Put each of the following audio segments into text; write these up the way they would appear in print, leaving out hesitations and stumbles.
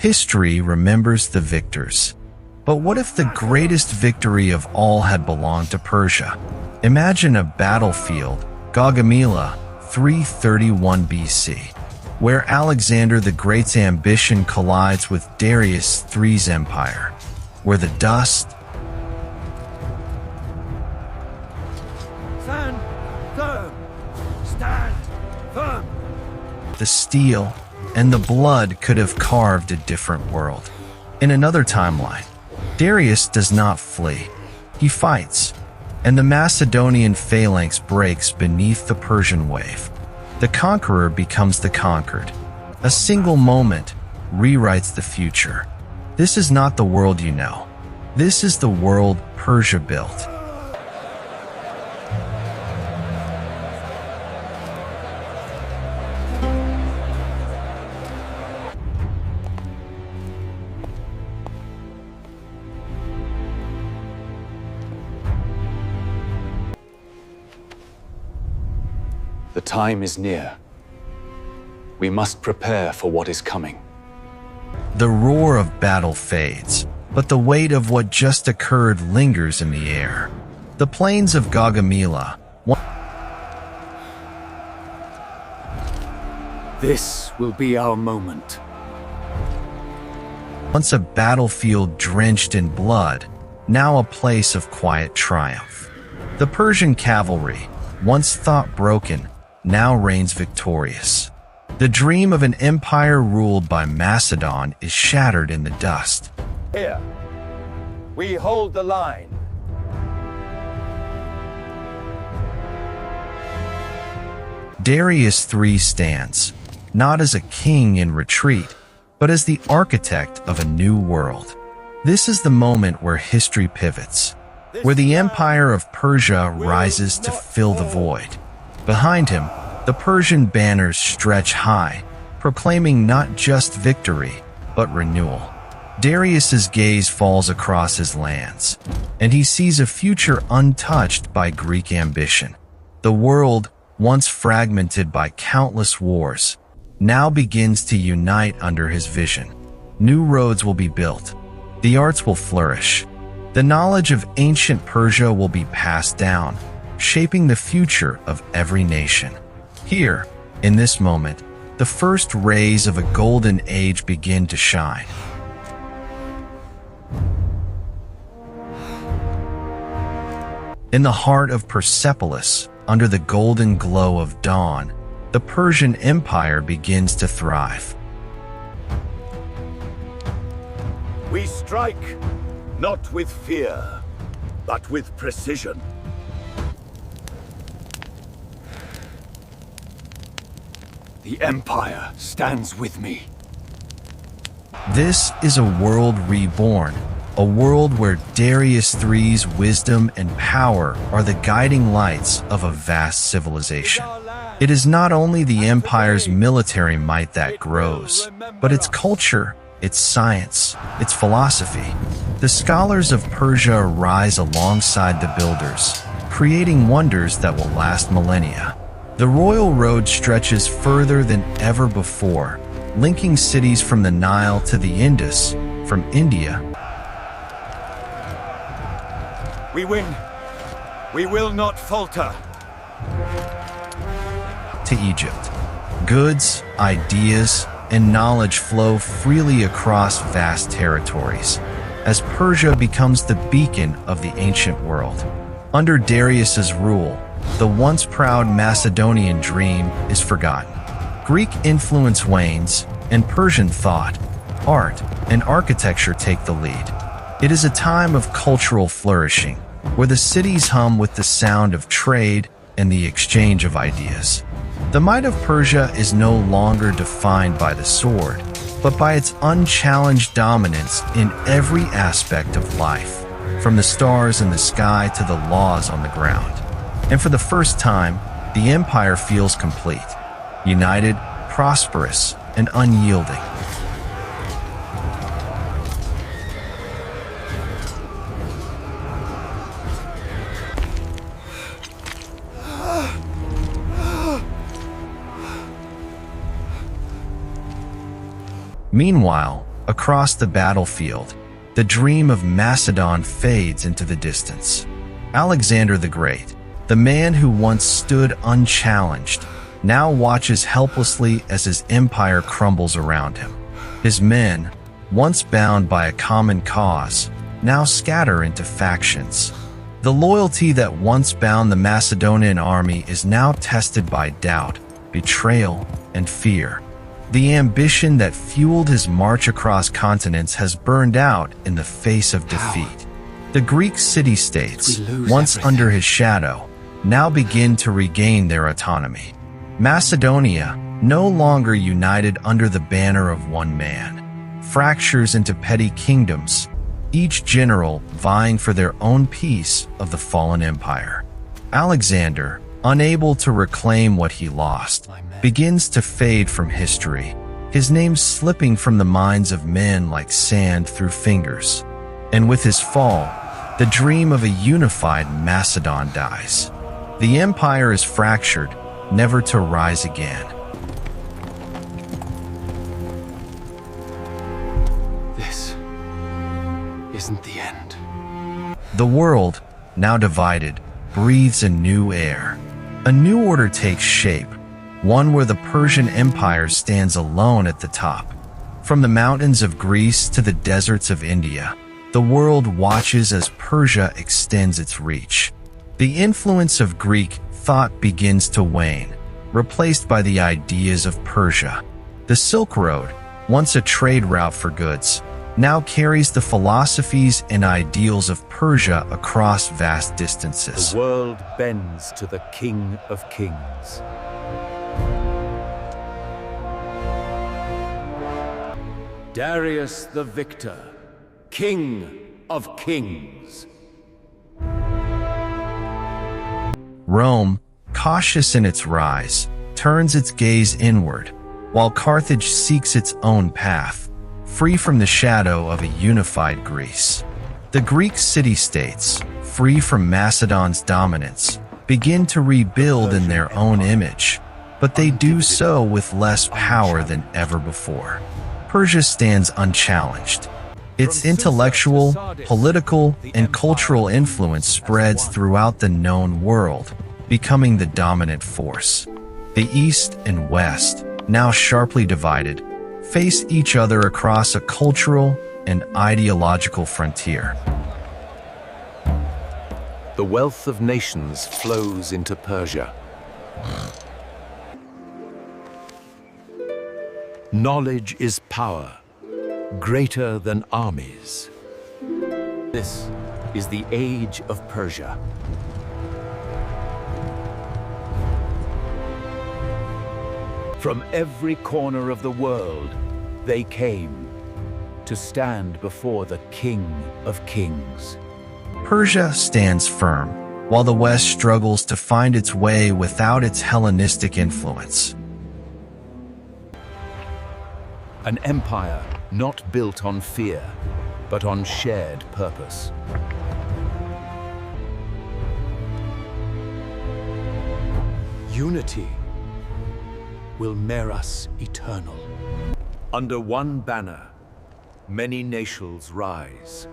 History remembers the victors. But what if the greatest victory of all had belonged to Persia? Imagine a battlefield, Gaugamela, 331 BC, where Alexander the Great's ambition collides with Darius III's empire, where the dust, Stand firm! Stand firm! the steel, and the blood could have carved a different world. In another timeline, Darius does not flee. He fights, and the Macedonian phalanx breaks beneath the Persian wave. The conqueror becomes the conquered. A single moment rewrites the future. This is not the world you know. This is the world Persia built. The time is near. We must prepare for what is coming. The roar of battle fades, but the weight of what just occurred lingers in the air. The plains of Gaugamela. This will be our moment. Once a battlefield drenched in blood, now a place of quiet triumph. The Persian cavalry, once thought broken, now reigns victorious. The dream of an empire ruled by Macedon is shattered in the dust. Here, we hold the line. Darius III stands, not as a king in retreat, but as the architect of a new world. This is the moment where history pivots, where the empire of Persia rises to fill the void. Behind him, the Persian banners stretch high, proclaiming not just victory, but renewal. Darius's gaze falls across his lands, and he sees a future untouched by Greek ambition. The world, once fragmented by countless wars, now begins to unite under his vision. New roads will be built. The arts will flourish. The knowledge of ancient Persia will be passed down, shaping the future of every nation. Here, in this moment, the first rays of a golden age begin to shine. In the heart of Persepolis, under the golden glow of dawn, the Persian Empire begins to thrive. We strike, not with fear, but with precision. The Empire stands with me. This is a world reborn, a world where Darius III's wisdom and power are the guiding lights of a vast civilization. It is not only the empire's military might that grows, but its culture, its science, its philosophy. The scholars of Persia rise alongside the builders, creating wonders that will last millennia. The royal road stretches further than ever before, linking cities from the Nile to the Indus, from India. We win. We will not falter. To Egypt. Goods, ideas, and knowledge flow freely across vast territories, as Persia becomes the beacon of the ancient world. Under Darius's rule, the once proud Macedonian dream is forgotten. Greek influence wanes, and Persian thought, art, and architecture take the lead. It is a time of cultural flourishing, where the cities hum with the sound of trade and the exchange of ideas. The might of Persia is no longer defined by the sword, but by its unchallenged dominance in every aspect of life, from the stars in the sky to the laws on the ground. And for the first time, the empire feels complete, united, prosperous, and unyielding. Meanwhile, Across the battlefield, the dream of Macedon fades into the distance. Alexander the Great, the man who once stood unchallenged, now watches helplessly as his empire crumbles around him. His men, once bound by a common cause, now scatter into factions. The loyalty that once bound the Macedonian army is now tested by doubt, betrayal, and fear. The ambition that fueled his march across continents has burned out in the face of defeat. The Greek city-states, once under his shadow, now begin to regain their autonomy. Macedonia, no longer united under the banner of one man, fractures into petty kingdoms, each general vying for their own piece of the fallen empire. Alexander, unable to reclaim what he lost, begins to fade from history, his name slipping from the minds of men like sand through fingers. And with his fall, the dream of a unified Macedon dies. The empire is fractured, never to rise again. This isn't the end. The world, now divided, breathes a new air. A new order takes shape, one where the Persian Empire stands alone at the top. From the mountains of Greece to the deserts of India, the world watches as Persia extends its reach. The influence of Greek thought begins to wane, replaced by the ideas of Persia. The Silk Road, once a trade route for goods, now carries the philosophies and ideals of Persia across vast distances. The world bends to the King of Kings. Darius the Victor, King of Kings. Rome, cautious in its rise, turns its gaze inward, while Carthage seeks its own path, free from the shadow of a unified Greece. The Greek city-states, free from Macedon's dominance, begin to rebuild in their own image, but they do so with less power than ever before. Persia stands unchallenged. Its intellectual, political, and cultural influence spreads throughout the known world, becoming the dominant force. The East and West, now sharply divided, face each other across a cultural and ideological frontier. The wealth of nations flows into Persia. Knowledge is power, greater than armies. This is the age of Persia. From every corner of the world, they came to stand before the King of Kings. Persia stands firm, while the West struggles to find its way without its Hellenistic influence. An empire not built on fear, but on shared purpose. Unity will make us eternal. Under one banner, many nations rise.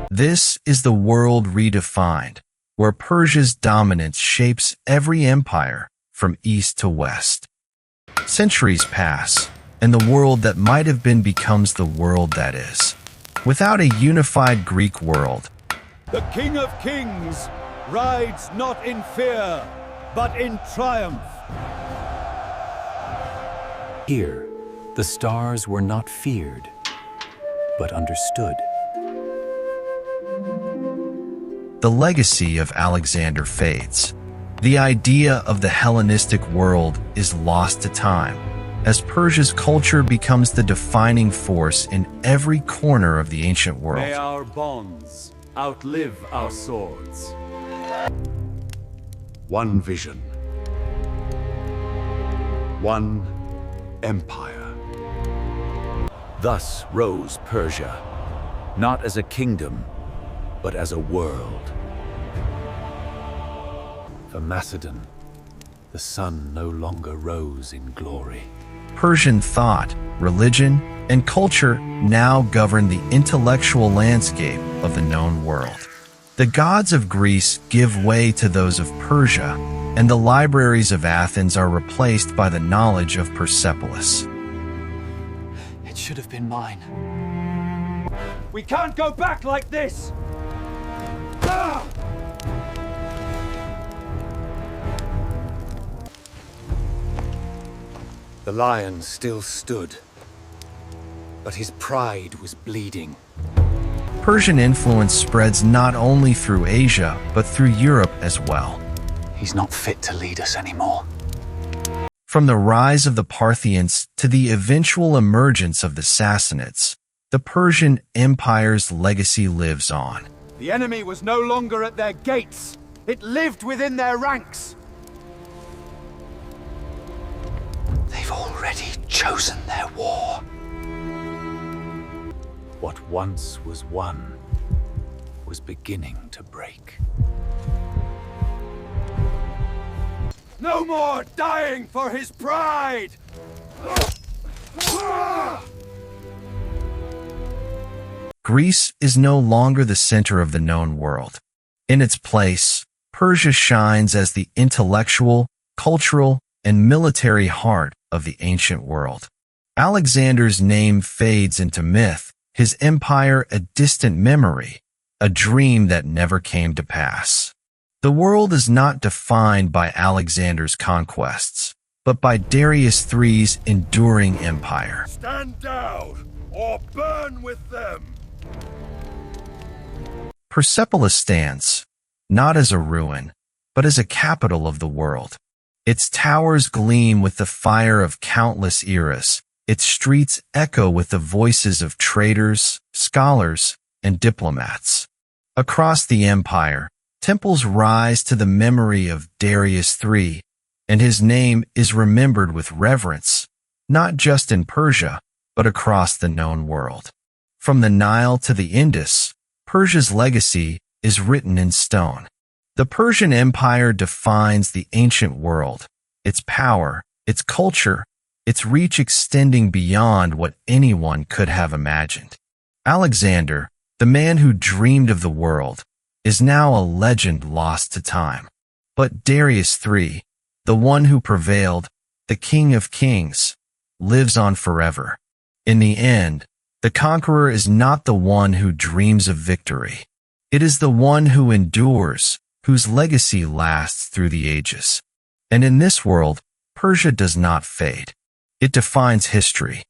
This is the world redefined, where Persia's dominance shapes every empire from east to west. Centuries pass, and the world that might have been becomes the world that is. Without a unified Greek world, The King of Kings rides not in fear, but in triumph. Here, the stars were not feared, but understood. the legacy of Alexander fades. The idea of the Hellenistic world is lost to time, as Persia's culture becomes the defining force in every corner of the ancient world. May our bonds outlive our swords. One vision. One empire. Thus rose Persia, not as a kingdom, but as a world. For Macedon, the sun no longer rose in glory. Persian thought, religion, and culture now govern the intellectual landscape of the known world. The gods of Greece give way to those of Persia, and the libraries of Athens are replaced by the knowledge of Persepolis. It should have been mine. We can't go back like this! Ah! The lion still stood, but his pride was bleeding. Persian influence spreads not only through Asia, but through Europe as well. He's not fit to lead us anymore. From the rise of the Parthians to the eventual emergence of the Sassanids, the Persian Empire's legacy lives on. The enemy was no longer at their gates. It lived within their ranks. They've already chosen their war. What once was won was beginning to break. No more dying for his pride! Greece is no longer the center of the known world. In its place, Persia shines as the intellectual, cultural, and military heart of the ancient world. Alexander's name fades into myth, his empire a distant memory, a dream that never came to pass. The world is not defined by Alexander's conquests, but by Darius III's enduring empire. Stand down, or burn with them! Persepolis stands, not as a ruin, but as a capital of the world. Its towers gleam with the fire of countless eras. Its streets echo with the voices of traders, scholars, and diplomats. Across the empire, temples rise to the memory of Darius III, and his name is remembered with reverence, not just in Persia, but across the known world. From the Nile to the Indus, Persia's legacy is written in stone. The Persian Empire defines the ancient world, its power, its culture, its reach extending beyond what anyone could have imagined. Alexander, the man who dreamed of the world, is now a legend lost to time. But Darius III, the one who prevailed, the King of Kings, lives on forever. In the end, the conqueror is not the one who dreams of victory. It is the one who endures, whose legacy lasts through the ages. And in this world, Persia does not fade. It defines history,